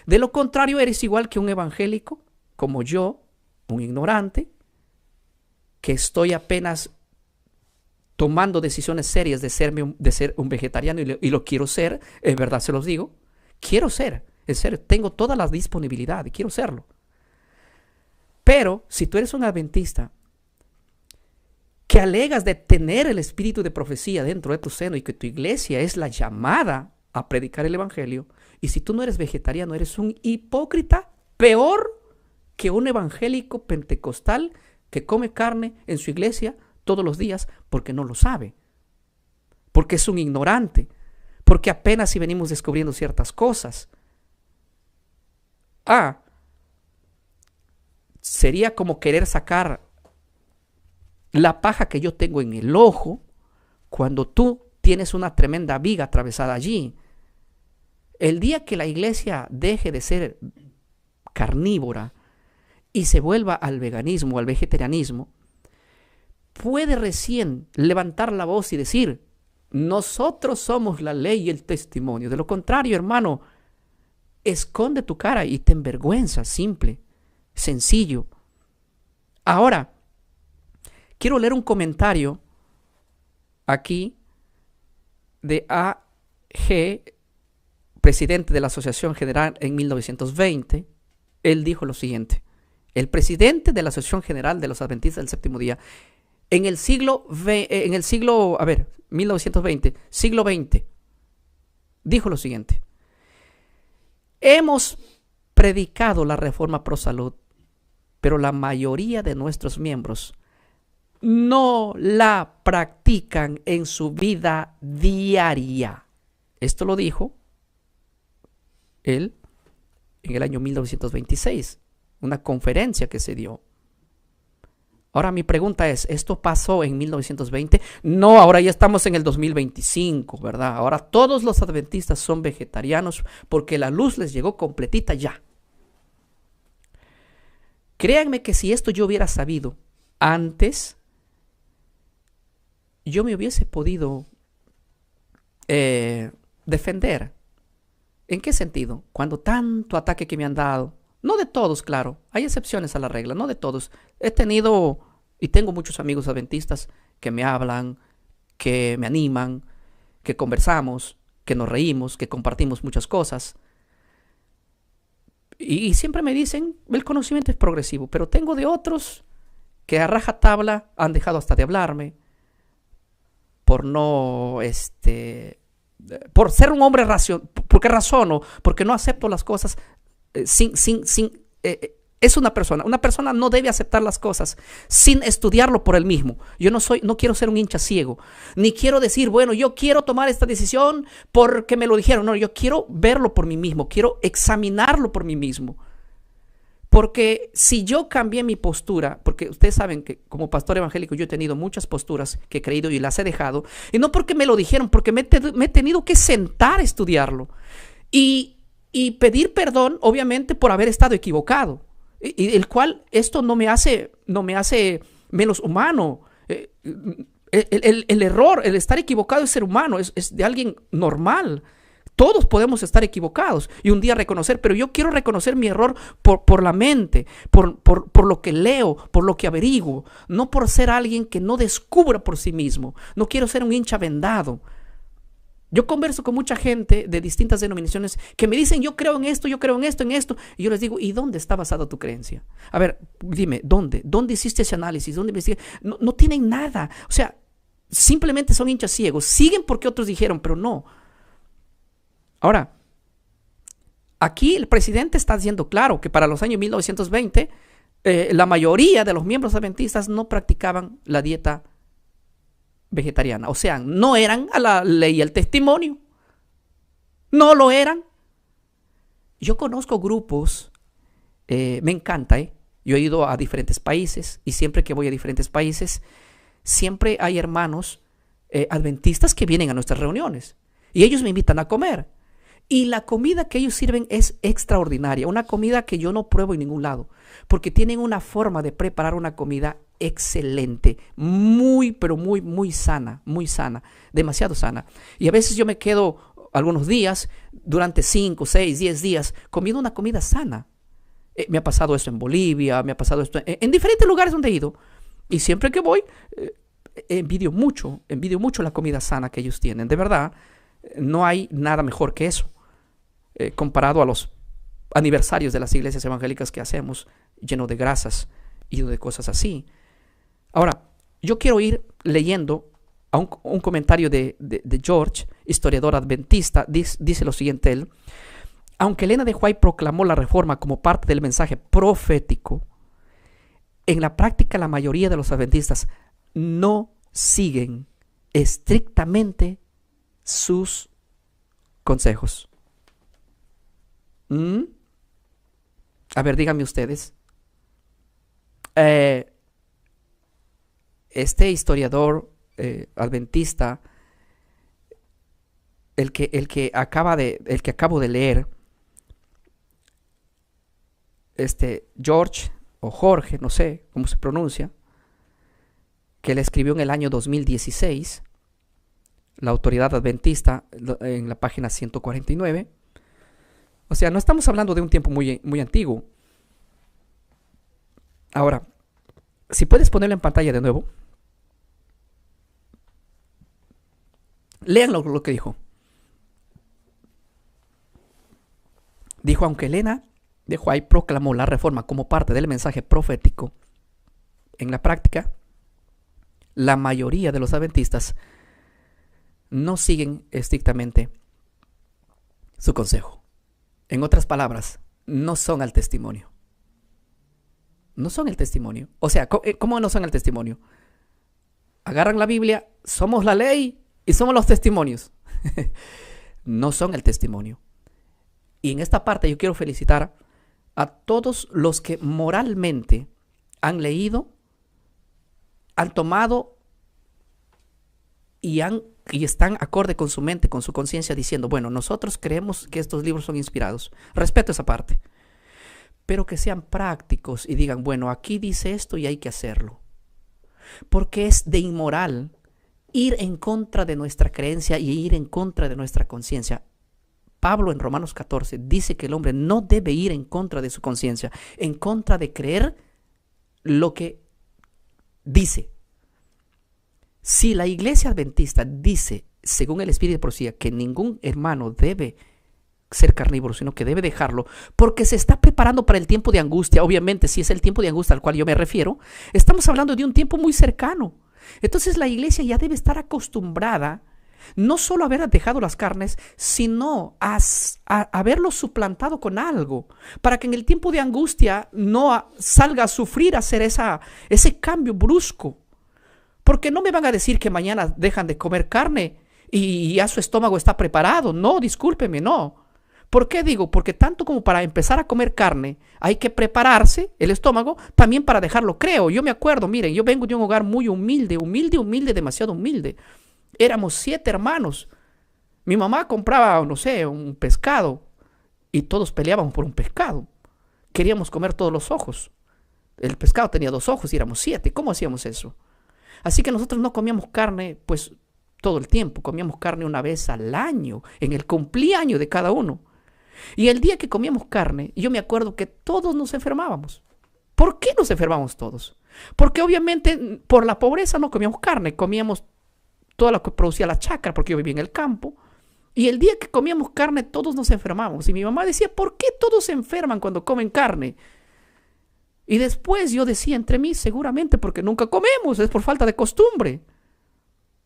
De lo contrario, eres igual que un evangélico, como yo, un ignorante, que estoy apenas tomando decisiones serias de ser un vegetariano, y lo quiero ser, es verdad, se los digo. Quiero ser, en serio, tengo toda la disponibilidad y quiero serlo. Pero si tú eres un adventista que alegas de tener el espíritu de profecía dentro de tu seno y que tu iglesia es la llamada a predicar el evangelio, y si tú no eres vegetariano, eres un hipócrita peor que un evangélico pentecostal que come carne en su iglesia todos los días porque no lo sabe, porque es un ignorante, porque apenas si venimos descubriendo ciertas cosas. Sería como querer sacar la paja que yo tengo en el ojo cuando tú tienes una tremenda viga atravesada allí. El día que la iglesia deje de ser carnívora y se vuelva al veganismo, al vegetarianismo, puede recién levantar la voz y decir: nosotros somos la ley y el testimonio. De lo contrario, hermano, esconde tu cara y ten vergüenza. Simple, sencillo. Ahora, quiero leer un comentario aquí de A.G., presidente de la Asociación General en 1920. Él dijo lo siguiente: el presidente de la Asociación General de los Adventistas del Séptimo Día, en el siglo 1920, siglo XX, dijo lo siguiente: hemos predicado la reforma pro salud, pero la mayoría de nuestros miembros no la practican en su vida diaria. Esto lo dijo él en el año 1926, una conferencia que se dio. Ahora mi pregunta es: ¿esto pasó en 1920? No, ahora ya estamos en el 2025, ¿verdad? Ahora todos los adventistas son vegetarianos porque la luz les llegó completita ya. Créanme que si esto yo hubiera sabido antes, yo me hubiese podido defender. ¿En qué sentido? Cuando tanto ataque que me han dado, no de todos, claro, hay excepciones a la regla, no de todos. He tenido y tengo muchos amigos adventistas que me hablan, que me animan, que conversamos, que nos reímos, que compartimos muchas cosas. Y siempre me dicen: el conocimiento es progresivo. Pero tengo de otros que a rajatabla han dejado hasta de hablarme por no, por ser un hombre porque razono, porque no acepto las cosas es una persona no debe aceptar las cosas sin estudiarlo por él mismo. Yo no quiero ser un hincha ciego, ni quiero decir, bueno, yo quiero tomar esta decisión porque me lo dijeron. No, yo quiero verlo por mí mismo, quiero examinarlo por mí mismo. Porque si yo cambié mi postura, porque ustedes saben que como pastor evangélico yo he tenido muchas posturas que he creído y las he dejado, y no porque me lo dijeron, porque me he tenido que sentar a estudiarlo y pedir perdón, obviamente, por haber estado equivocado, y el cual esto no me hace menos humano. El error, el estar equivocado es ser humano, es de alguien normal. Todos podemos estar equivocados y un día reconocer, pero yo quiero reconocer mi error por la mente, por lo que leo, por lo que averiguo, no por ser alguien que no descubra por sí mismo. No quiero ser un hincha vendado. Yo converso con mucha gente de distintas denominaciones que me dicen, yo creo en esto, yo creo en esto, en esto. Y yo les digo, ¿y dónde está basada tu creencia? A ver, dime, ¿dónde? ¿Dónde hiciste ese análisis? ¿Dónde investigaste? No, no tienen nada. O sea, simplemente son hinchas ciegos. Siguen porque otros dijeron, pero no. Ahora, aquí el presidente está diciendo claro que para los años 1920 la mayoría de los miembros adventistas no practicaban la dieta vegetariana. O sea, no eran a la ley y al testimonio. No lo eran. Yo conozco grupos, me encanta, yo he ido a diferentes países y siempre que voy a diferentes países, siempre hay hermanos adventistas que vienen a nuestras reuniones y ellos me invitan a comer. Y la comida que ellos sirven es extraordinaria, una comida que yo no pruebo en ningún lado, porque tienen una forma de preparar una comida excelente, muy, pero muy, muy sana, demasiado sana. Y a veces yo me quedo algunos días, durante 5, 6, 10 días, comiendo una comida sana. Me ha pasado esto en Bolivia, me ha pasado esto en diferentes lugares donde he ido. Y siempre que voy, envidio mucho la comida sana que ellos tienen. De verdad, no hay nada mejor que eso. Comparado a los aniversarios de las iglesias evangélicas que hacemos, lleno de grasas y de cosas así. Ahora, yo quiero ir leyendo a un comentario de George, historiador adventista. Dice lo siguiente él: aunque Elena de White proclamó la reforma como parte del mensaje profético, en la práctica la mayoría de los adventistas no siguen estrictamente sus consejos. A ver, díganme ustedes. Este historiador adventista, el que acabo de leer, George o Jorge, no sé cómo se pronuncia, que le escribió en el año 2016, la Autoridad Adventista, en la página 149. O sea, no estamos hablando de un tiempo muy, muy antiguo. Ahora, si puedes ponerlo en pantalla de nuevo. Lean lo que dijo. Dijo, aunque Elena de White proclamó la reforma como parte del mensaje profético, en la práctica, la mayoría de los adventistas no siguen estrictamente su consejo. En otras palabras, no son al testimonio. No son el testimonio. O sea, ¿cómo no son el testimonio? Agarran la Biblia, somos la ley y somos los testimonios. No son el testimonio. Y en esta parte yo quiero felicitar a todos los que moralmente han leído, han tomado y están acorde con su mente, con su conciencia, diciendo, bueno, nosotros creemos que estos libros son inspirados. Respeto esa parte. Pero que sean prácticos y digan, bueno, aquí dice esto y hay que hacerlo. Porque es de inmoral ir en contra de nuestra creencia y ir en contra de nuestra conciencia. Pablo en Romanos 14 dice que el hombre no debe ir en contra de su conciencia, en contra de creer lo que dice. Si la iglesia adventista dice, según el Espíritu de Profecía, que ningún hermano debe ser carnívoro, sino que debe dejarlo, porque se está preparando para el tiempo de angustia. Obviamente, si es el tiempo de angustia al cual yo me refiero, estamos hablando de un tiempo muy cercano. Entonces la iglesia ya debe estar acostumbrada no solo a haber dejado las carnes, sino a haberlo suplantado con algo, para que en el tiempo de angustia no salga a sufrir, a hacer ese cambio brusco. Porque no me van a decir que mañana dejan de comer carne y ya su estómago está preparado. No, discúlpeme, no. ¿Por qué digo? Porque tanto como para empezar a comer carne hay que prepararse el estómago, también para dejarlo, creo. Yo me acuerdo, miren, yo vengo de un hogar muy humilde, demasiado humilde. Éramos 7 hermanos. Mi mamá compraba, no sé, un pescado y todos peleábamos por un pescado. Queríamos comer todos los ojos. El pescado tenía 2 ojos y éramos 7. ¿Cómo hacíamos eso? Así que nosotros no comíamos carne, pues todo el tiempo. Comíamos carne una vez al año, en el cumpleaños de cada uno. Y el día que comíamos carne, yo me acuerdo que todos nos enfermábamos. ¿Por qué nos enfermamos todos? Porque obviamente por la pobreza no comíamos carne, comíamos todo lo que producía la chacra, porque yo vivía en el campo. Y el día que comíamos carne, todos nos enfermamos. Y mi mamá decía, ¿por qué todos se enferman cuando comen carne? Y después yo decía entre mí, seguramente porque nunca comemos, es por falta de costumbre.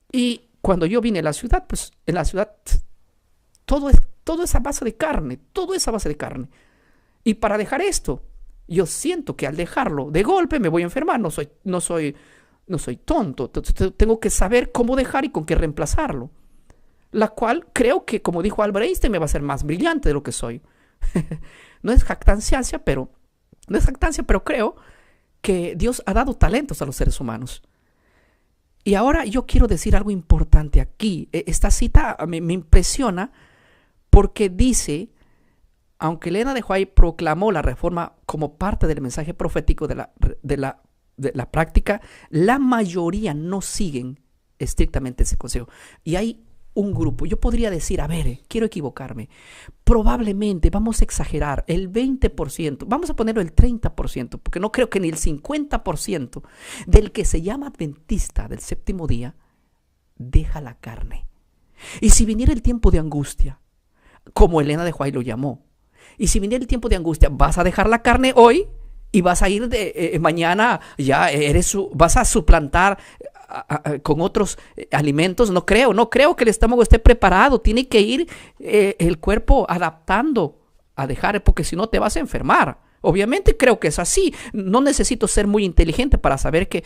Y cuando yo vine a la ciudad, pues en la ciudad todo es a base de carne, todo es a base de carne. Y para dejar esto, yo siento que al dejarlo de golpe me voy a enfermar, no soy tonto, tengo que saber cómo dejar y con qué reemplazarlo. La cual creo que, como dijo Albert Einstein, me va a hacer más brillante de lo que soy. No es jactancia, pero creo que Dios ha dado talentos a los seres humanos. Y ahora yo quiero decir algo importante aquí. Esta cita me impresiona porque dice, aunque Elena de White proclamó la reforma como parte del mensaje profético de la práctica, la mayoría no siguen estrictamente ese consejo. Y hay un grupo, yo podría decir, a ver, quiero equivocarme, probablemente vamos a exagerar, el 20%, vamos a ponerlo el 30%, porque no creo que ni el 50% del que se llama adventista del séptimo día deja la carne. Y si viniera el tiempo de angustia, como Elena de White lo llamó, y si viniera el tiempo de angustia, vas a dejar la carne hoy y vas a ir mañana, ya vas a suplantar con otros alimentos. No creo que el estómago esté preparado. Tiene que ir el cuerpo adaptando a dejar, porque si no te vas a enfermar. Obviamente creo que es así. No necesito ser muy inteligente para saber que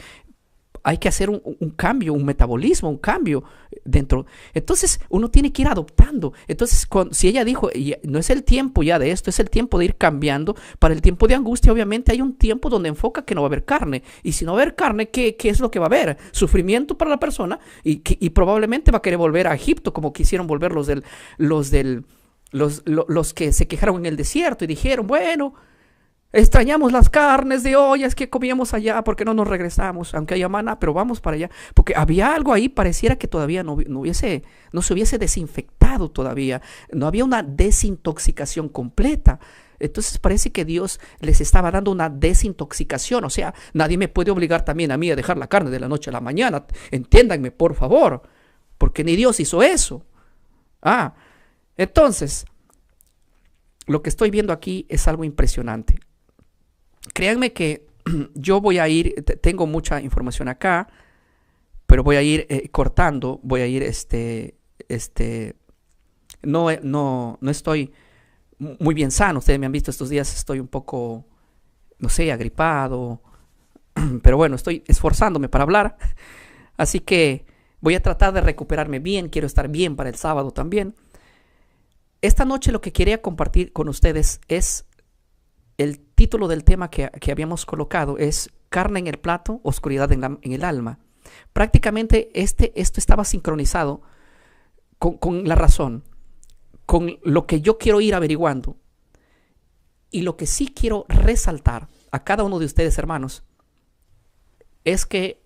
hay que hacer un cambio, un metabolismo, un cambio dentro. Entonces uno tiene que ir adoptando. Entonces si ella dijo, no es el tiempo ya de esto, es el tiempo de ir cambiando. Para el tiempo de angustia obviamente hay un tiempo donde enfoca que no va a haber carne. Y si no va a haber carne, ¿qué es lo que va a haber? Sufrimiento para la persona y probablemente va a querer volver a Egipto, como quisieron volver los que se quejaron en el desierto y dijeron, bueno, extrañamos las carnes de ollas que comíamos allá, porque no nos regresamos, aunque haya maná, pero vamos para allá. Porque había algo ahí, pareciera que todavía no se hubiese desinfectado todavía. No había una desintoxicación completa. Entonces parece que Dios les estaba dando una desintoxicación. O sea, nadie me puede obligar también a mí a dejar la carne de la noche a la mañana. Entiéndanme, por favor, porque ni Dios hizo eso. Entonces, lo que estoy viendo aquí es algo impresionante. Créanme que yo voy a ir, tengo mucha información acá, pero voy a ir cortando, voy a ir no estoy muy bien sano. Ustedes me han visto estos días, estoy un poco, no sé, agripado, pero bueno, estoy esforzándome para hablar, así que voy a tratar de recuperarme bien, quiero estar bien para el sábado también. Esta noche lo que quería compartir con ustedes es el título del tema que habíamos colocado, es carne en el plato, oscuridad en el alma. Prácticamente esto estaba sincronizado con la razón, con lo que yo quiero ir averiguando. Y lo que sí quiero resaltar a cada uno de ustedes, hermanos, es que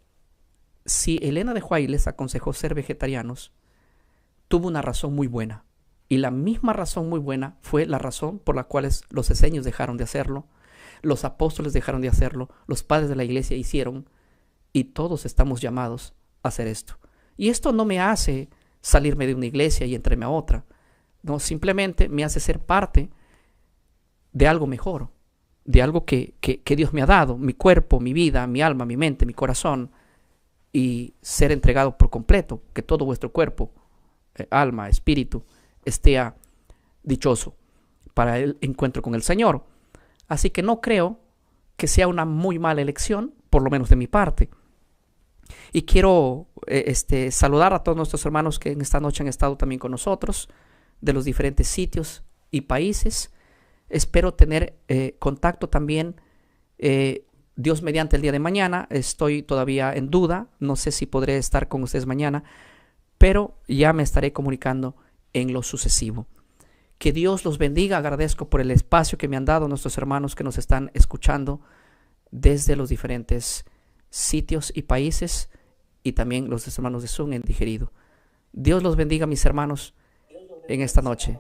si Elena de White les aconsejó ser vegetarianos, tuvo una razón muy buena. Y la misma razón muy buena fue la razón por la cual los esenios dejaron de hacerlo, los apóstoles dejaron de hacerlo, los padres de la iglesia hicieron, y todos estamos llamados a hacer esto. Y esto no me hace salirme de una iglesia y entrarme a otra. No, simplemente me hace ser parte de algo mejor, de algo que Dios me ha dado, mi cuerpo, mi vida, mi alma, mi mente, mi corazón, y ser entregado por completo, que todo vuestro cuerpo, alma, espíritu, esté dichoso para el encuentro con el Señor. Así que no creo que sea una muy mala elección, por lo menos de mi parte. Y quiero saludar a todos nuestros hermanos que en esta noche han estado también con nosotros, de los diferentes sitios y países. Espero tener contacto también, Dios mediante, el día de mañana. Estoy todavía en duda, no sé si podré estar con ustedes mañana, pero ya me estaré comunicando en lo sucesivo. Que Dios los bendiga. Agradezco por el espacio que me han dado nuestros hermanos que nos están escuchando desde los diferentes sitios y países, y también los hermanos de Zoom en diferido. Dios los bendiga, mis hermanos, en esta noche.